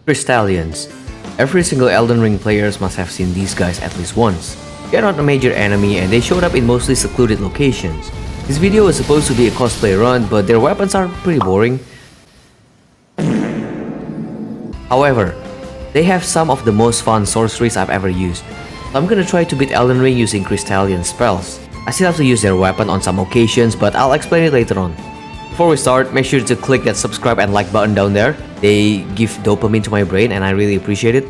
Crystalians. Every single Elden Ring players must have seen these guys at least once. They're not a major enemy and they showed up in mostly secluded locations. This video is supposed to be a cosplay run, but their weapons are pretty boring. However, they have some of the most fun sorceries I've ever used. So I'm gonna try to beat Elden Ring using Crystalian spells. I still have to use their weapon on some occasions, but I'll explain it later on. Before we start, make sure to click that subscribe and like button down there. They give dopamine to my brain and I really appreciate it.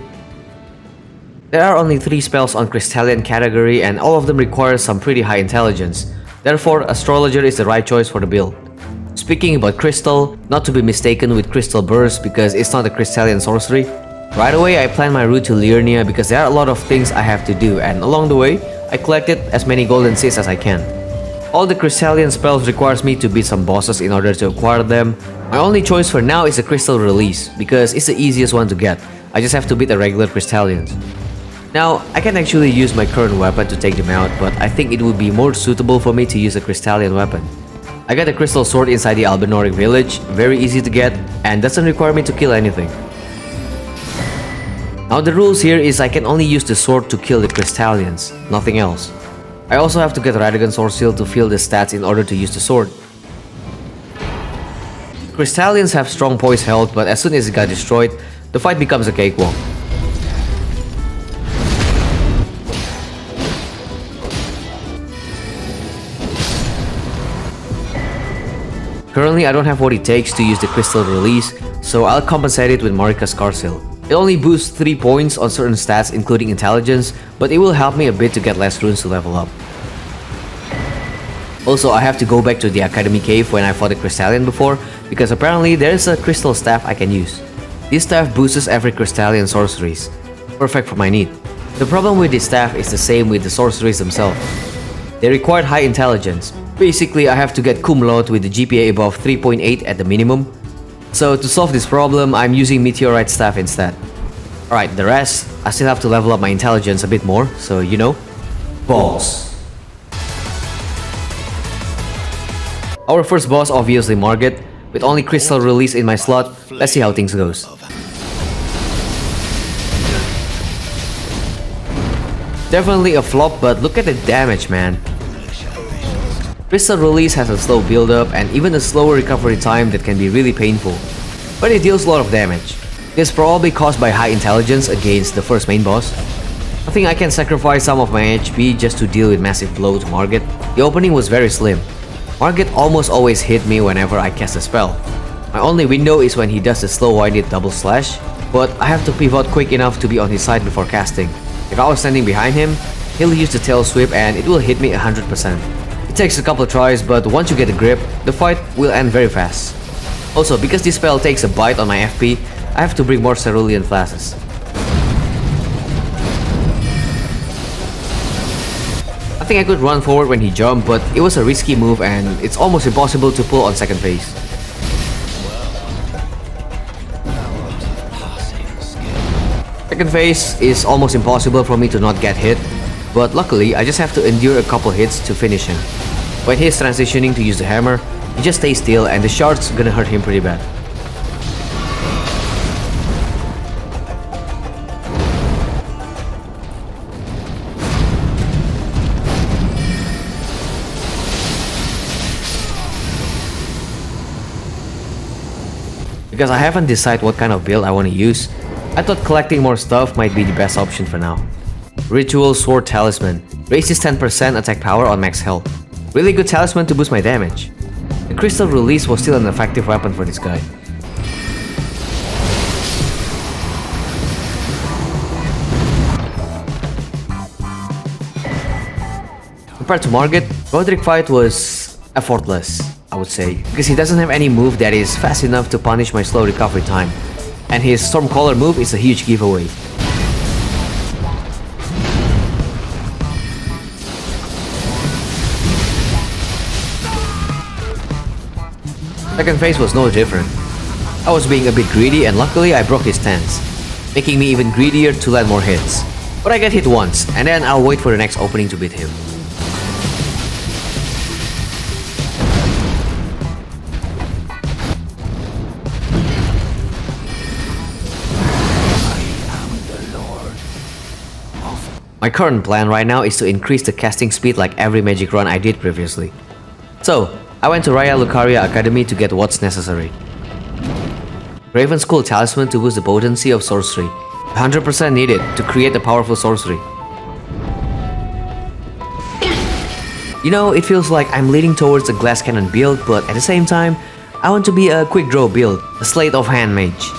There are only 3 spells on Crystalian category and all of them require some pretty high intelligence. Therefore, Astrologer is the right choice for the build. Speaking about Crystal, not to be mistaken with Crystal Burst because it's not a Crystalian sorcery. Right away, I plan my route to Liurnia because there are a lot of things I have to do, and along the way, I collected as many golden seeds as I can. All the Crystalian spells requires me to beat some bosses in order to acquire them. My only choice for now is a Crystal Release because it's the easiest one to get. I just have to beat the regular Crystalians. Now, I can actually use my current weapon to take them out, but I think it would be more suitable for me to use a Crystalian weapon. I got a crystal sword inside the Albinoric village, very easy to get, and doesn't require me to kill anything. Now the rules here is I can only use the sword to kill the Crystalians, nothing else. I also have to get Radahn Sword Seal to fill the stats in order to use the sword. Crystalians have strong poise health, but as soon as it got destroyed, the fight becomes a cakewalk. Currently, I don't have what it takes to use the Crystal Release, so I'll compensate it with Marika's Scarsil. It only boosts 3 points on certain stats including intelligence, but it will help me a bit to get less runes to level up. Also, I have to go back to the Academy Cave when I fought a Crystalian before, because apparently there is a crystal staff I can use. This staff boosts every Crystalian sorceries. Perfect for my need. The problem with this staff is the same with the sorceries themselves. They require high intelligence. Basically, I have to get cum laude with the GPA above 3.8 at the minimum. So to solve this problem, I'm using Meteorite Staff instead. Alright, the rest, I still have to level up my intelligence a bit more, so you know, balls. Our first boss obviously Morgott, with only Crystal Release in my slot, let's see how things goes. Definitely a flop, but look at the damage, man. Crystal Release has a slow build-up and even a slower recovery time that can be really painful, but it deals a lot of damage. This is probably caused by high intelligence against the first main boss. I think I can sacrifice some of my HP just to deal with massive blow to Morgott. The opening was very slim. Morgott almost always hit me whenever I cast a spell. My only window is when he does the slow-winded double slash, but I have to pivot quick enough to be on his side before casting. If I was standing behind him, he'll use the tail sweep and it will hit me 100%. It takes a couple of tries, but once you get a grip, the fight will end very fast. Also, because this spell takes a bite on my FP, I have to bring more cerulean flasks. I think I could run forward when he jumped, but it was a risky move and it's almost impossible to pull on second phase. Second phase is almost impossible for me to not get hit, but luckily I just have to endure a couple hits to finish him. When he's transitioning to use the hammer, he just stays still and the shards gonna hurt him pretty bad. Because I haven't decided what kind of build I want to use, I thought collecting more stuff might be the best option for now. Ritual Sword Talisman raises 10% attack power on max health. Really good talisman to boost my damage. The Crystal Release was still an effective weapon for this guy. Compared to Morgott, Roderick fight was effortless, I would say, because he doesn't have any move that is fast enough to punish my slow recovery time, and his Stormcaller move is a huge giveaway. Second phase was no different. I was being a bit greedy and luckily I broke his stance, making me even greedier to land more hits. But I get hit once, and then I'll wait for the next opening to beat him. My current plan right now is to increase the casting speed like every magic run I did previously. So, I went to Raya Lucaria Academy to get what's necessary. Raven School Talisman to boost the potency of sorcery. 100% needed to create a powerful sorcery. You know, it feels like I'm leaning towards a glass cannon build, but at the same time, I want to be a quick draw build, a slate of hand mage.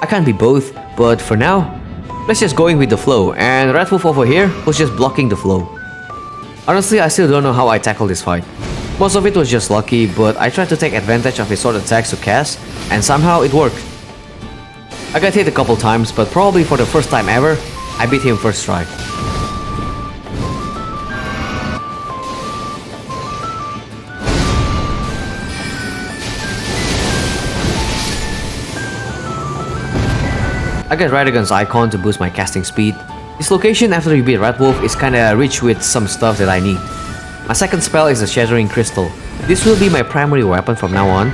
I can't be both, but for now, let's just going with the flow, and Red Wolf over here was just blocking the flow. Honestly, I still don't know how I tackled this fight. Most of it was just lucky, but I tried to take advantage of his sword attacks to cast, and somehow it worked. I got hit a couple times, but probably for the first time ever, I beat him first try. I got Radagon's icon to boost my casting speed. This location after you beat Red Wolf is kinda rich with some stuff that I need. My second spell is the Shattering Crystal. This will be my primary weapon from now on.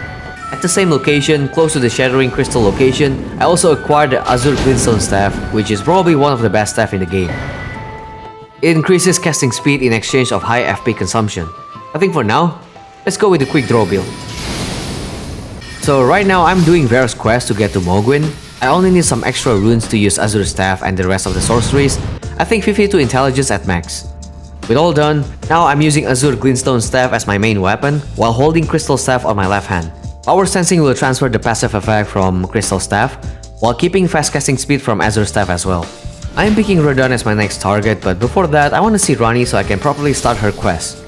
At the same location, close to the Shattering Crystal location, I also acquired the Azure Glintstone Staff, which is probably one of the best staff in the game. It increases casting speed in exchange of high FP consumption. I think for now, let's go with the quick draw build. So right now I'm doing various quests to get to Mohgwyn. I only need some extra runes to use Azure Staff and the rest of the sorceries. I think 52 intelligence at max. With all done, now I'm using Azure Glintstone Staff as my main weapon while holding Crystal Staff on my left hand. Power Sensing will transfer the passive effect from Crystal Staff while keeping fast casting speed from Azure Staff as well. I am picking Radahn as my next target, but before that I want to see Ranni so I can properly start her quest.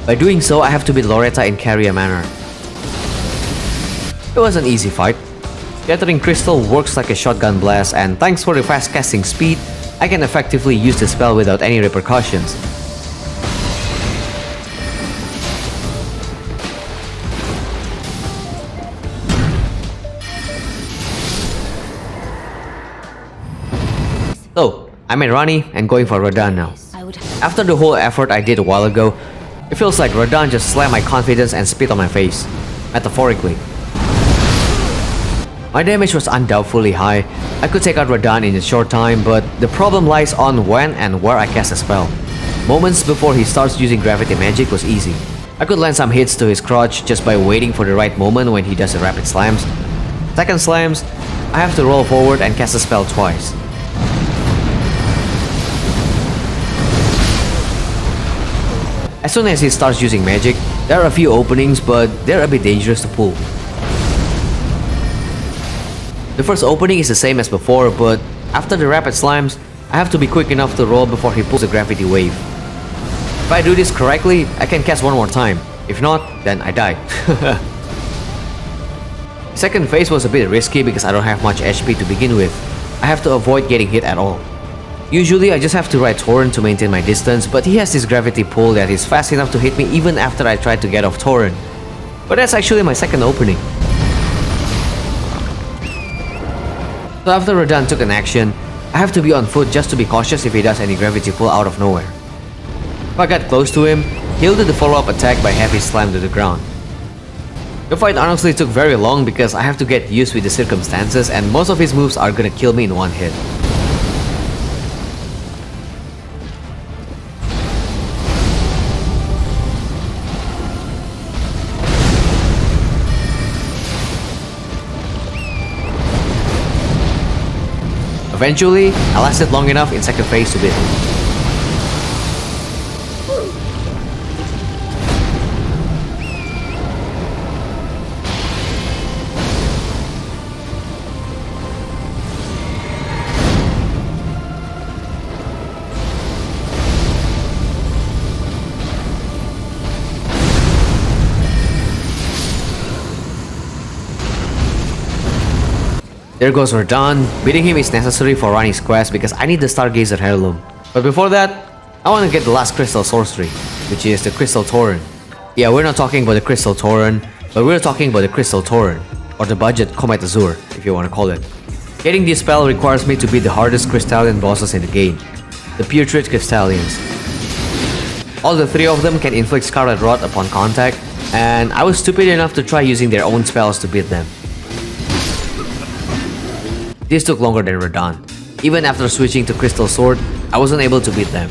By doing so, I have to beat Loretta in Caria Manor. It was an easy fight. Shattering Crystal works like a shotgun blast, and thanks for the fast casting speed, I can effectively use the spell without any repercussions. So, I'm at Ranni and going for Radahn now. After the whole effort I did a while ago, it feels like Radahn just slammed my confidence and spit on my face, metaphorically. My damage was undoubtedly high. I could take out Radahn in a short time, but the problem lies on when and where I cast a spell. Moments before he starts using gravity magic was easy. I could land some hits to his crotch just by waiting for the right moment when he does the rapid slams. Second slams, I have to roll forward and cast a spell twice. As soon as he starts using magic, there are a few openings, but they're a bit dangerous to pull. The first opening is the same as before, but after the rapid slimes, I have to be quick enough to roll before he pulls the gravity wave. If I do this correctly, I can cast one more time. If not, then I die. Second phase was a bit risky because I don't have much HP to begin with. I have to avoid getting hit at all. Usually I just have to ride Torrent to maintain my distance, but he has this gravity pull that is fast enough to hit me even after I try to get off Torrent. But that's actually my second opening. So after Radahn took an action, I have to be on foot just to be cautious if he does any gravity pull out of nowhere. If I got close to him, he'll do the follow-up attack by heavy slam to the ground. The fight honestly took very long because I have to get used with the circumstances and most of his moves are gonna kill me in one hit. Eventually, I lasted long enough in second phase to beat him. There goes Radahn. Beating him is necessary for Ranni's quest because I need the Stargazer Heirloom. But before that, I want to get the last crystal sorcery, which is the Crystal Torrent. Yeah, we're not talking about the Crystal Torrent, but we're talking about the Crystal Torrent, or the budget Comet Azure, if you want to call it. Getting this spell requires me to beat the hardest Crystallian bosses in the game, the Putrid Crystallians. All the three of them can inflict Scarlet Rot upon contact, and I was stupid enough to try using their own spells to beat them. This took longer than Radahn. Even after switching to Crystal Sword, I wasn't able to beat them.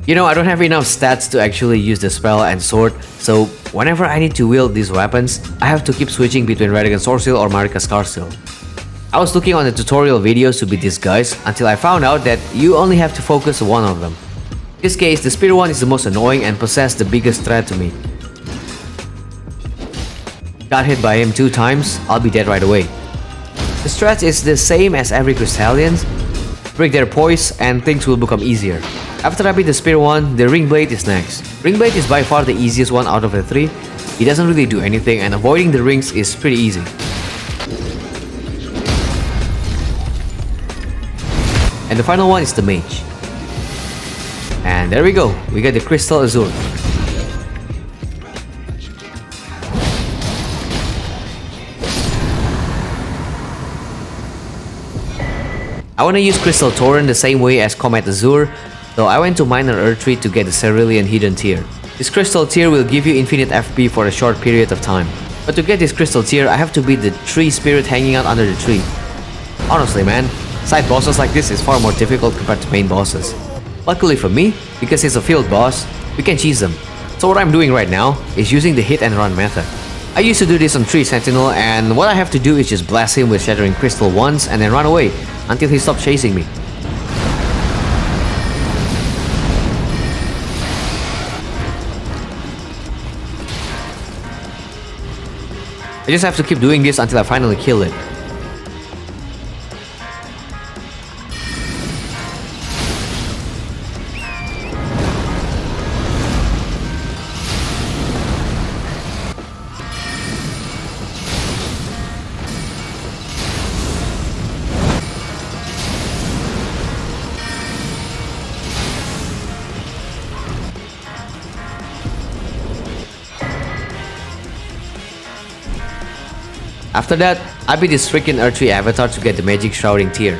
You know, I don't have enough stats to actually use the spell and sword, so whenever I need to wield these weapons, I have to keep switching between Radahn Sorcery or Marika's Scarcel. I was looking on the tutorial videos to beat these guys until I found out that you only have to focus one of them. In this case, the spear one is the most annoying and possesses the biggest threat to me. Got hit by him 2 times, I'll be dead right away. The strat is the same as every Crystalian. Break their poise and things will become easier. After I beat the spear one, the ring blade is next. Ring blade is by far the easiest one out of the 3. It doesn't really do anything and avoiding the rings is pretty easy. And the final one is the mage. And there we go, we get the Crystal Azure. I wanna use Crystal Torrent the same way as Comet Azure, so I went to Minor Earthtree to get the Cerulean Hidden Tier. This Crystal Tier will give you infinite FP for a short period of time. But to get this Crystal Tier, I have to beat the tree spirit hanging out under the tree. Honestly man, side bosses like this is far more difficult compared to main bosses. Luckily for me, because it's a field boss, we can cheese them. So what I'm doing right now is using the hit and run method. I used to do this on Tree Sentinel and what I have to do is just blast him with Shattering Crystal once and then run away until he stops chasing me. I just have to keep doing this until I finally kill it. After that, I beat this freaking Earthtree avatar to get the magic shrouding tier.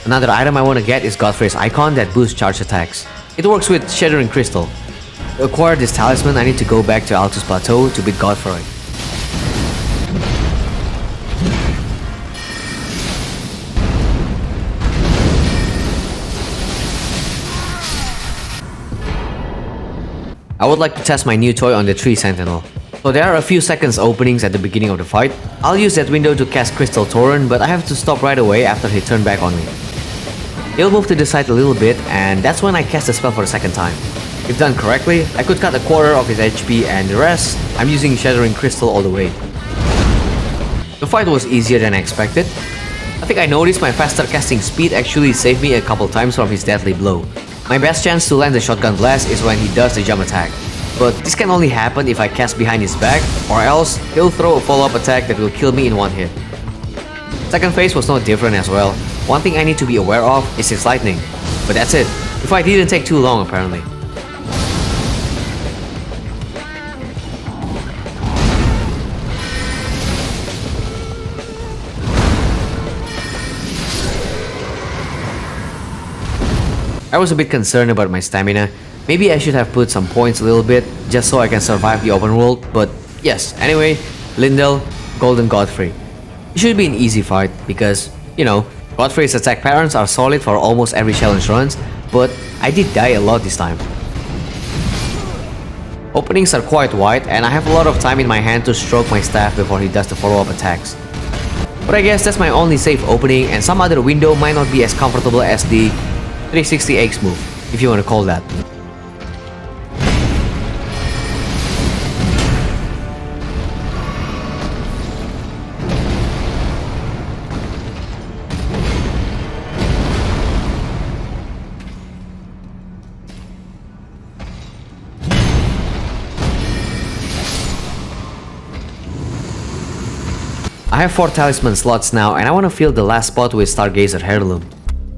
Another item I want to get is Godfrey's icon that boosts charge attacks. It works with Shattering Crystal. To acquire this talisman, I need to go back to Altus Plateau to beat Godfrey. I would like to test my new toy on the Tree Sentinel. So there are a few seconds openings at the beginning of the fight. I'll use that window to cast Crystal Torrent, but I have to stop right away after he turned back on me. He'll move to the side a little bit, and that's when I cast the spell for the second time. If done correctly, I could cut a quarter of his HP and the rest, I'm using Shattering Crystal all the way. The fight was easier than I expected. I think I noticed my faster casting speed actually saved me a couple times from his deadly blow. My best chance to land the shotgun blast is when he does the jump attack. But this can only happen if I cast behind his back, or else he'll throw a follow-up attack that will kill me in one hit. Second phase was no different as well. One thing I need to be aware of is his lightning. But that's it. The fight didn't take too long apparently. I was a bit concerned about my stamina. Maybe I should have put some points a little bit, just so I can survive the open world, but yes, anyway, Leyndell, Golden Godfrey. It should be an easy fight, because, you know, Godfrey's attack patterns are solid for almost every challenge runs, but I did die a lot this time. Openings are quite wide, and I have a lot of time in my hand to stroke my staff before he does the follow-up attacks. But I guess that's my only safe opening, and some other window might not be as comfortable as the 360 X move, if you want to call that. I have 4 talisman slots now and I want to fill the last spot with Stargazer Heirloom.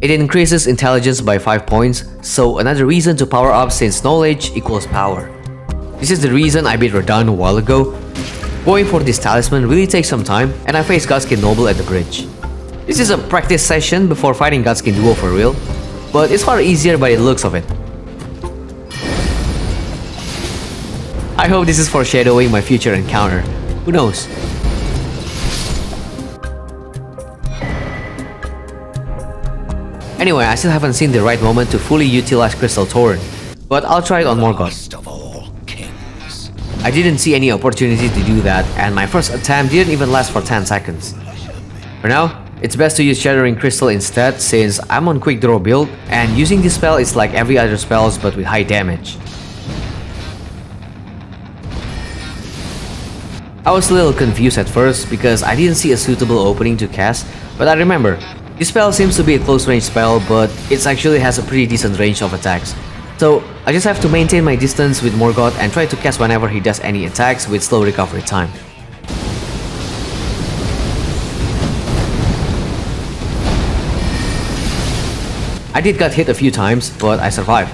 It increases intelligence by 5 points, so another reason to power up since knowledge equals power. This is the reason I beat Radahn a while ago. Going for this talisman really takes some time and I face Godskin Noble at the bridge. This is a practice session before fighting Godskin Duo for real, but it's far easier by the looks of it. I hope this is foreshadowing my future encounter. Who knows? Anyway, I still haven't seen the right moment to fully utilize Crystal Torrent, but I'll try it on Morgott. I didn't see any opportunity to do that, and my first attempt didn't even last for 10 seconds. For now, it's best to use Shattering Crystal instead since I'm on quick draw build, and using this spell is like every other spells but with high damage. I was a little confused at first because I didn't see a suitable opening to cast, but I remember, this spell seems to be a close range spell, but it actually has a pretty decent range of attacks. So I just have to maintain my distance with Morgott and try to cast whenever he does any attacks with slow recovery time. I did get hit a few times, but I survived.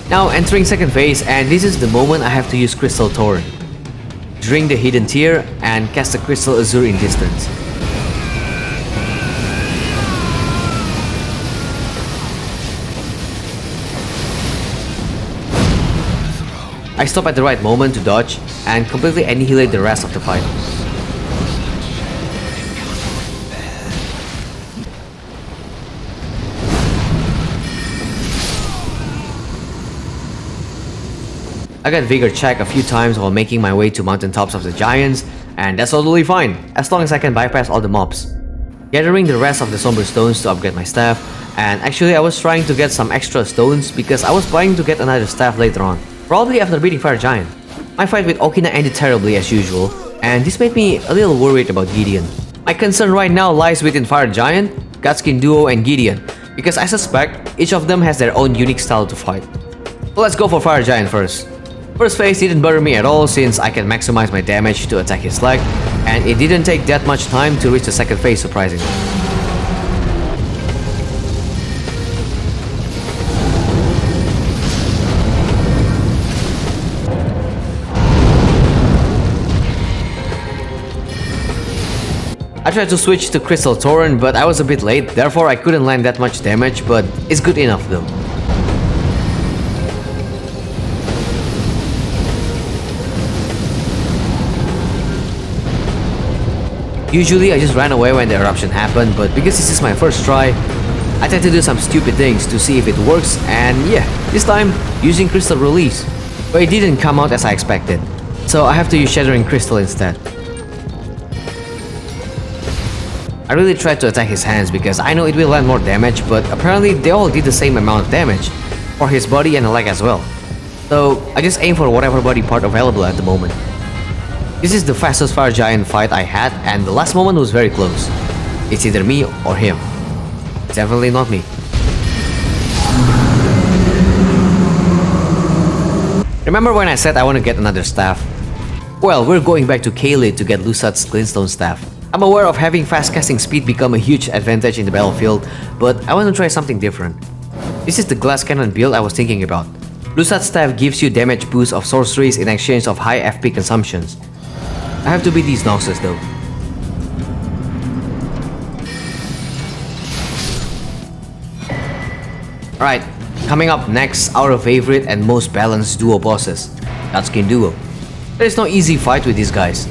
Now entering second phase, and this is the moment I have to use Crystal Torrent. Drink the Hidden Tear and cast the Crystal Azure in distance. I stop at the right moment to dodge and completely annihilate the rest of the fight. I got Vigor check a few times while making my way to mountaintops of the giants, and that's totally fine, as long as I can bypass all the mobs. Gathering the rest of the Somber Stones to upgrade my staff, and actually I was trying to get some extra stones because I was planning to get another staff later on, probably after beating Fire Giant. My fight with Okina ended terribly as usual, and this made me a little worried about Gideon. My concern right now lies within Fire Giant, Godskin Duo and Gideon, because I suspect each of them has their own unique style to fight. So let's go for Fire Giant first. First phase didn't bother me at all since I can maximize my damage to attack his leg, and it didn't take that much time to reach the second phase surprisingly. I tried to switch to Crystal Torrent, but I was a bit late, therefore I couldn't land that much damage, but it's good enough though. Usually I just ran away when the eruption happened, but because this is my first try, I tend to do some stupid things to see if it works, and yeah, this time using Crystal Release. But it didn't come out as I expected, so I have to use Shattering Crystal instead. I really tried to attack his hands because I know it will land more damage, but apparently they all did the same amount of damage, for his body and the leg as well. So I just aim for whatever body part available at the moment. This is the fastest Fire Giant fight I had, and the last moment was very close. It's either me or him. It's definitely not me. Remember when I said I want to get another staff? Well, we're going back to Caelid to get Lusat's Glintstone staff. I'm aware of having fast casting speed become a huge advantage in the battlefield, but I want to try something different. This is the glass cannon build I was thinking about. Lusat's staff gives you damage boost of sorceries in exchange of high FP consumptions. I have to beat these Noxus though. Alright, coming up next, our favorite and most balanced duo bosses, Godskin Duo. There is no easy fight with these guys.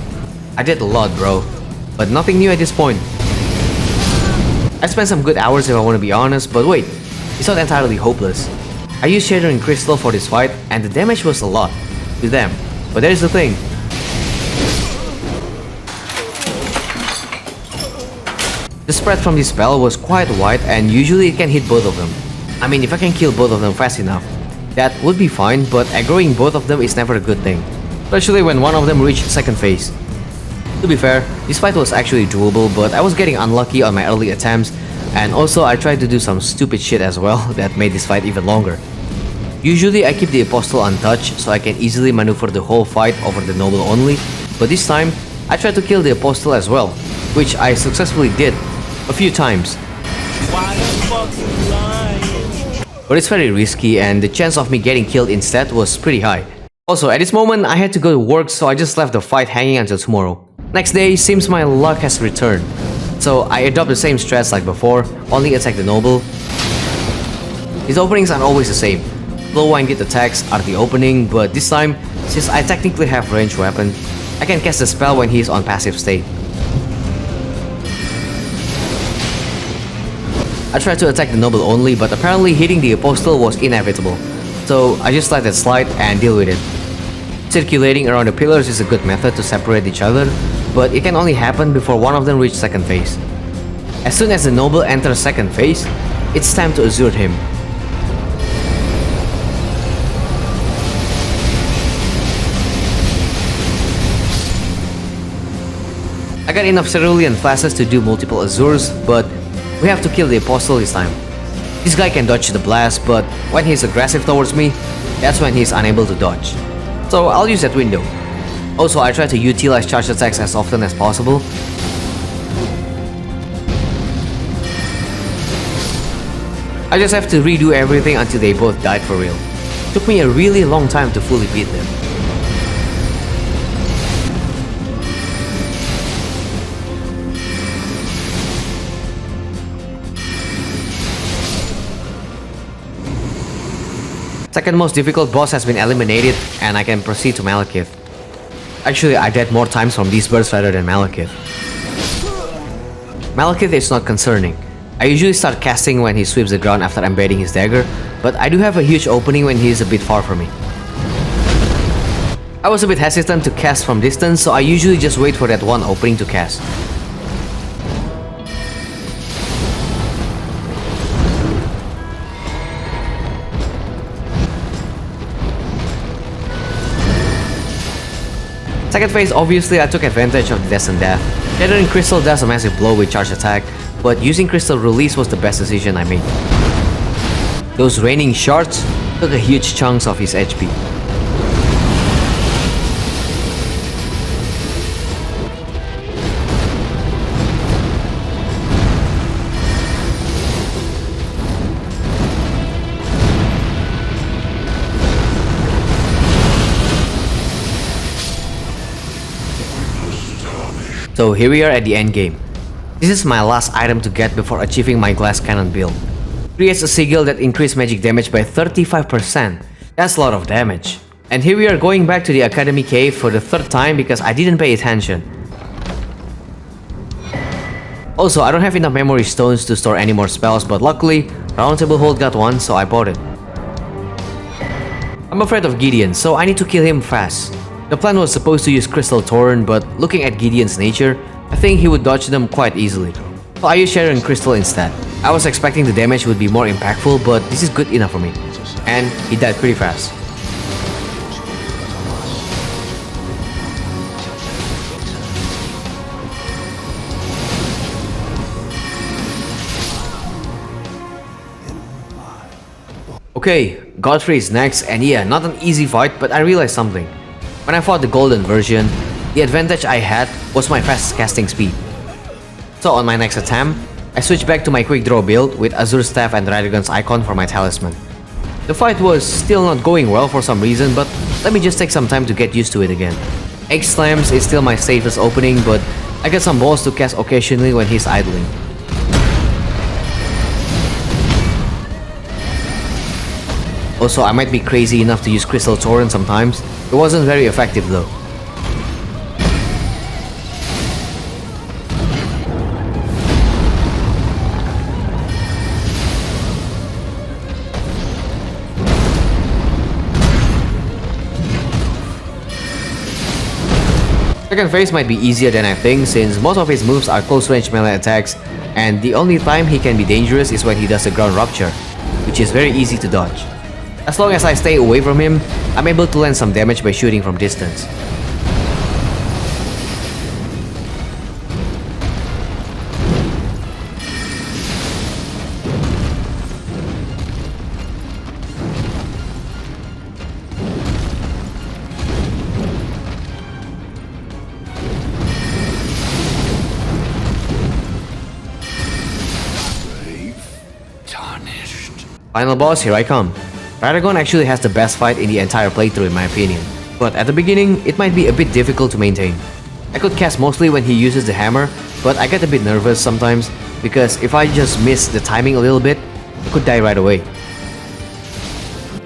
I did a lot bro, but nothing new at this point. I spent some good hours if I want to be honest, but wait, it's not entirely hopeless. I used Shattering Crystal for this fight and the damage was a lot to them, but there's the thing. The spread from this spell was quite wide and usually it can hit both of them. I mean, if I can kill both of them fast enough, that would be fine, but aggroing both of them is never a good thing, especially when one of them reached second phase. To be fair, this fight was actually doable, but I was getting unlucky on my early attempts, and also I tried to do some stupid shit as well that made this fight even longer. Usually I keep the Apostle untouched so I can easily maneuver the whole fight over the Noble only, but this time I tried to kill the Apostle as well, which I successfully did a few times. But it's very risky and the chance of me getting killed instead was pretty high. Also, at this moment I had to go to work, so I just left the fight hanging until tomorrow. Next day seems my luck has returned, so I adopt the same strats like before, only attack the Noble. His openings are always the same. Low-winded attacks are the opening, but this time, since I technically have ranged weapon, I can cast the spell when he is on passive state. I tried to attack the noble only, but apparently hitting the apostle was inevitable. So I just let it slide and deal with it. Circulating around the pillars is a good method to separate each other, but it can only happen before one of them reaches second phase. As soon as the noble enters second phase, it's time to assert him. I got enough cerulean flashes to do multiple Azures, but we have to kill the apostle this time. This guy can dodge the blast, but when he's aggressive towards me, that's when he's unable to dodge. So I'll use that window. Also, I try to utilize charge attacks as often as possible. I just have to redo everything until they both died for real. Took me a really long time to fully beat them. Second most difficult boss has been eliminated and I can proceed to Maliketh. Actually, I died more times from these birds rather than Maliketh. Maliketh is not concerning. I usually start casting when he sweeps the ground after embedding his dagger, but I do have a huge opening when he is a bit far from me. I was a bit hesitant to cast from distance, so I usually just wait for that one opening to cast. Second phase, obviously I took advantage of the Destined Death. Shattering Crystal does a massive blow with charge attack, but using Crystal Release was the best decision I made. Those raining shards took a huge chunks of his HP. So here we are at the end game. This is my last item to get before achieving my glass cannon build. Creates a sigil that increased magic damage by 35%. That's a lot of damage. And here we are going back to the Academy Cave for the third time because I didn't pay attention. Also, I don't have enough memory stones to store any more spells, but luckily, Roundtable Hold got one, so I bought it. I'm afraid of Gideon, so I need to kill him fast. The plan was supposed to use Crystal Torrent, but looking at Gideon's nature, I think he would dodge them quite easily. So I used Shattering Crystal instead. I was expecting the damage would be more impactful, but this is good enough for me. And he died pretty fast. Okay, Godfrey is next, and yeah, not an easy fight, but I realized something. When I fought the golden version, the advantage I had was my fast casting speed. So on my next attempt, I switched back to my quick draw build with Azure Staff and Radahnn's icon for my talisman. The fight was still not going well for some reason, but let me just take some time to get used to it again. Egg Slams is still my safest opening, but I got some balls to cast occasionally when he's idling. Also, I might be crazy enough to use Crystal Torrent sometimes. It wasn't very effective though. Second phase might be easier than I think since most of his moves are close range melee attacks and the only time he can be dangerous is when he does the ground rupture, which is very easy to dodge. As long as I stay away from him, I'm able to land some damage by shooting from distance. Final boss, here I come. Radahn actually has the best fight in the entire playthrough in my opinion, but at the beginning, it might be a bit difficult to maintain. I could cast mostly when he uses the hammer, but I get a bit nervous sometimes, because if I just miss the timing a little bit, I could die right away.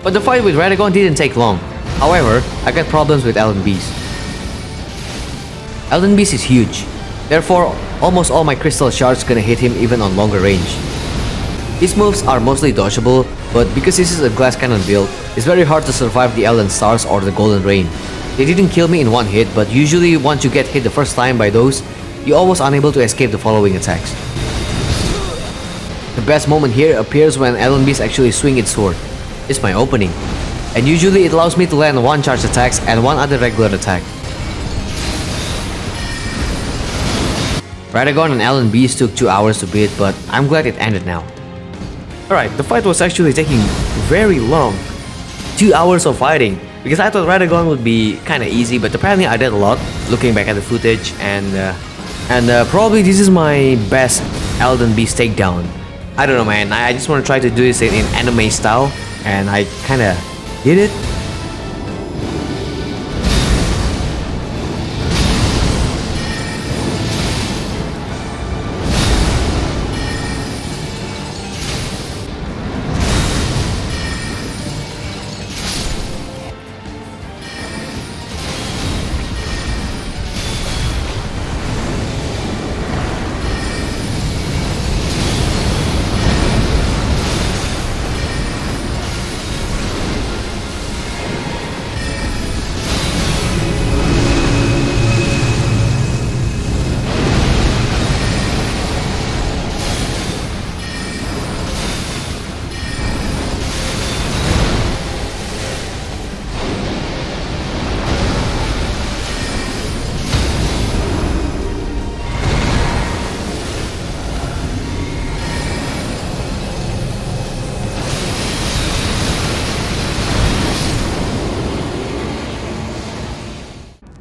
But the fight with Radahn didn't take long. However, I got problems with Elden Beast. Elden Beast is huge, therefore almost all my crystal shards gonna hit him even on longer range. His moves are mostly dodgeable, but because this is a glass cannon build, it's very hard to survive the Elden Stars or the Golden Rain. They didn't kill me in one hit, but usually once you get hit the first time by those, you're almost unable to escape the following attacks. The best moment here appears when Elden Beast actually swings its sword. It's my opening, and usually it allows me to land one charge attacks and one other regular attack. Radahn and Elden Beast took 2 hours to beat, but I'm glad it ended now. Alright, the fight was actually taking very long. 2 hours of fighting, because I thought Radahn would be kinda easy, but apparently I did a lot, looking back at the footage, and probably this is my best Elden Beast takedown. I don't know, man, I just want to try to do this in anime style, and I kinda did it.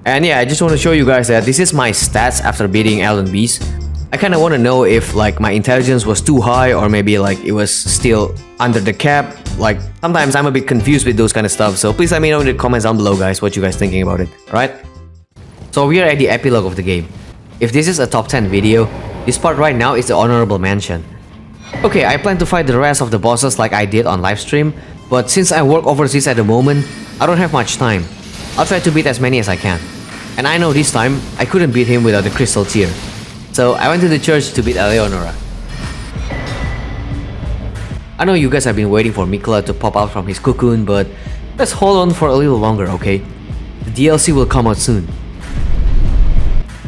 And yeah, I just want to show you guys that this is my stats after beating Elden Beast. I kind of want to know if like my intelligence was too high or maybe like it was still under the cap. Like sometimes I'm a bit confused with those kind of stuff, so please let me know in the comments down below, guys, what you guys thinking about it, alright? So we are at the epilogue of the game. If this is a top 10 video, this part right now is the honorable mention. Okay, I plan to fight the rest of the bosses like I did on livestream, but since I work overseas at the moment, I don't have much time. I'll try to beat as many as I can. And I know this time, I couldn't beat him without the crystal tier. So I went to the church to beat Eleonora. I know you guys have been waiting for Mikla to pop out from his cocoon, but let's hold on for a little longer, okay? The DLC will come out soon.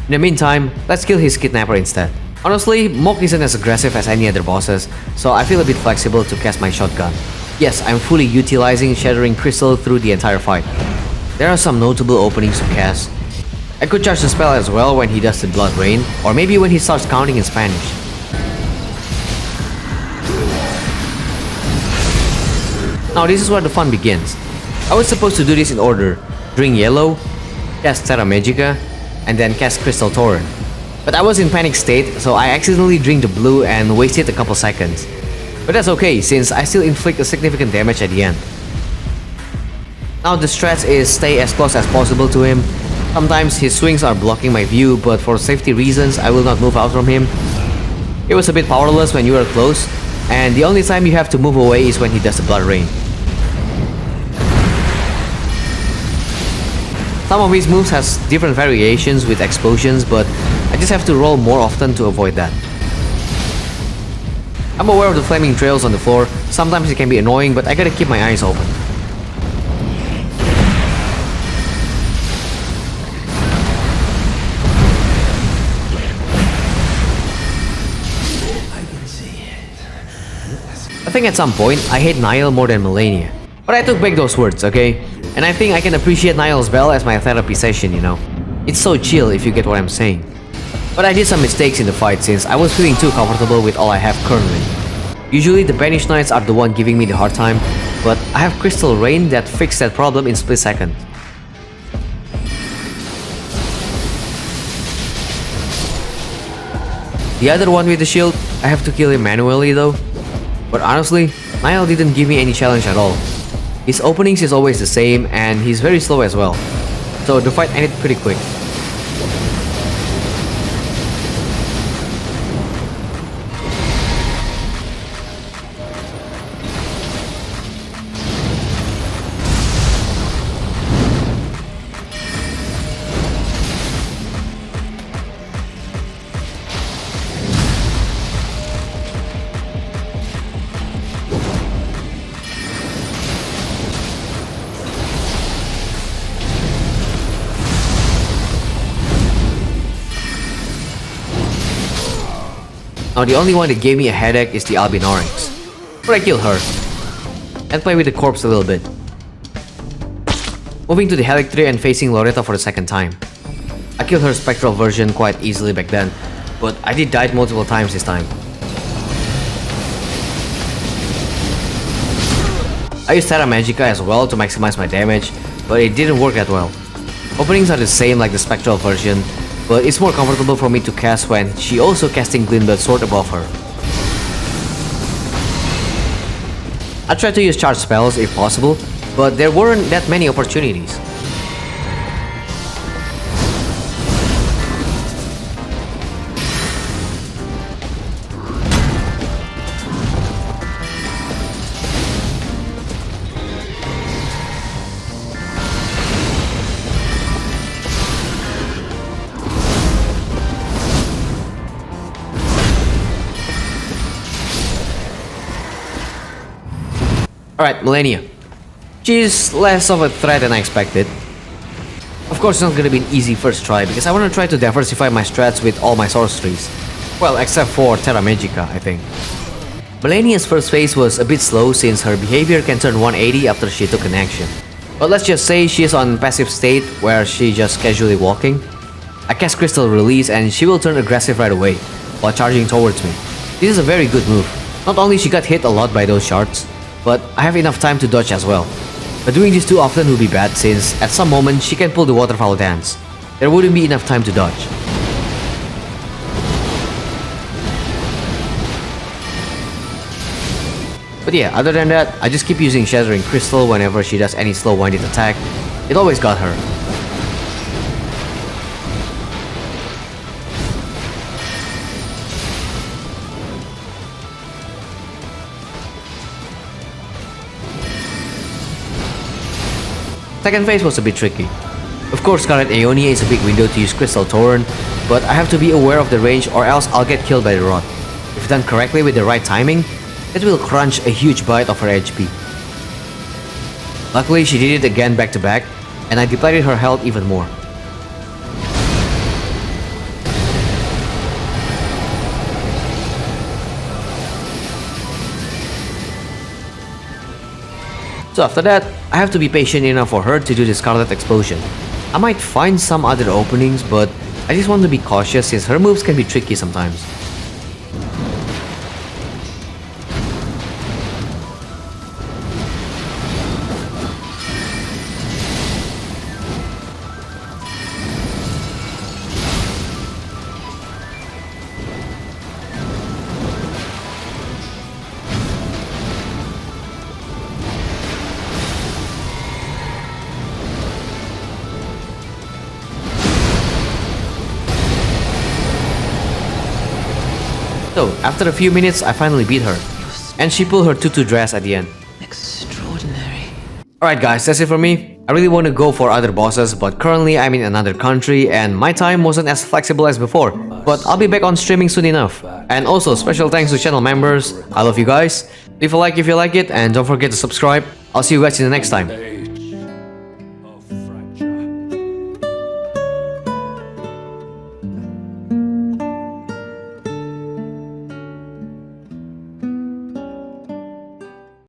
In the meantime, let's kill his kidnapper instead. Honestly, Mok isn't as aggressive as any other bosses, so I feel a bit flexible to cast my shotgun. Yes, I'm fully utilizing Shattering Crystal through the entire fight. There are some notable openings to cast. I could charge the spell as well when he does the Blood Rain, or maybe when he starts counting in Spanish. Now this is where the fun begins. I was supposed to do this in order: drink yellow, cast Terra Magica, and then cast Crystal Torrent. But I was in panic state, so I accidentally drank the blue and wasted a couple seconds. But that's okay, since I still inflict a significant damage at the end. Now the strat is stay as close as possible to him. Sometimes his swings are blocking my view, but for safety reasons I will not move out from him. It was a bit powerless when you are close, and the only time you have to move away is when he does the Blood Rain. Some of his moves has different variations with explosions, but I just have to roll more often to avoid that. I'm aware of the flaming trails on the floor. Sometimes it can be annoying, but I gotta keep my eyes open. I think at some point, I hate Niall more than Melania. But I took back those words, okay? And I think I can appreciate Niall's bell as my therapy session, you know? It's so chill if you get what I'm saying. But I did some mistakes in the fight since I was feeling too comfortable with all I have currently. Usually the Banished Knights are the one giving me the hard time, but I have Crystal Rain that fixed that problem in split second. The other one with the shield, I have to kill him manually though. But honestly, Niall didn't give me any challenge at all. His openings is always the same and he's very slow as well. So the fight ended pretty quick. Now the only one that gave me a headache is the Albinaurix. But I kill her. And play with the corpse a little bit. Moving to the Helic tree and facing Loretta for the second time. I killed her spectral version quite easily back then, but I did die multiple times this time. I used Terra Magica as well to maximize my damage, but it didn't work that well. Openings are the same like the spectral version, but it's more comfortable for me to cast when she also casting Glintblood Sword above her. I tried to use charge spells if possible, but there weren't that many opportunities. Alright, Malenia. She's less of a threat than I expected. Of course, it's not gonna be an easy first try because I wanna try to diversify my strats with all my sorceries. Well, except for Terra Magica, I think. Malenia's first phase was a bit slow since her behavior can turn 180 after she took an action. But let's just say she is on passive state where she just casually walking. I cast Crystal Release and she will turn aggressive right away while charging towards me. This is a very good move. Not only she got hit a lot by those shards, but I have enough time to dodge as well. But doing this too often will be bad since at some moment she can pull the waterfowl dance. There wouldn't be enough time to dodge. But yeah, other than that, I just keep using Shattering Crystal whenever she does any slow-winded attack. It always got her. Second phase was a bit tricky. Of course, Scarlet Aeonia is a big window to use Crystal Torrent, but I have to be aware of the range or else I'll get killed by the rod. If done correctly with the right timing, it will crunch a huge bite of her HP. Luckily, she did it again back to back, and I depleted her health even more. So after that, I have to be patient enough for her to do the Scarlet Explosion. I might find some other openings, but I just want to be cautious since her moves can be tricky sometimes. So, after a few minutes, I finally beat her. And she pulled her tutu dress at the end. Extraordinary. Alright guys, that's it for me. I really want to go for other bosses, but currently I'm in another country and my time wasn't as flexible as before. But I'll be back on streaming soon enough. And also, special thanks to channel members. I love you guys. Leave a like if you like it and don't forget to subscribe. I'll see you guys in the next time.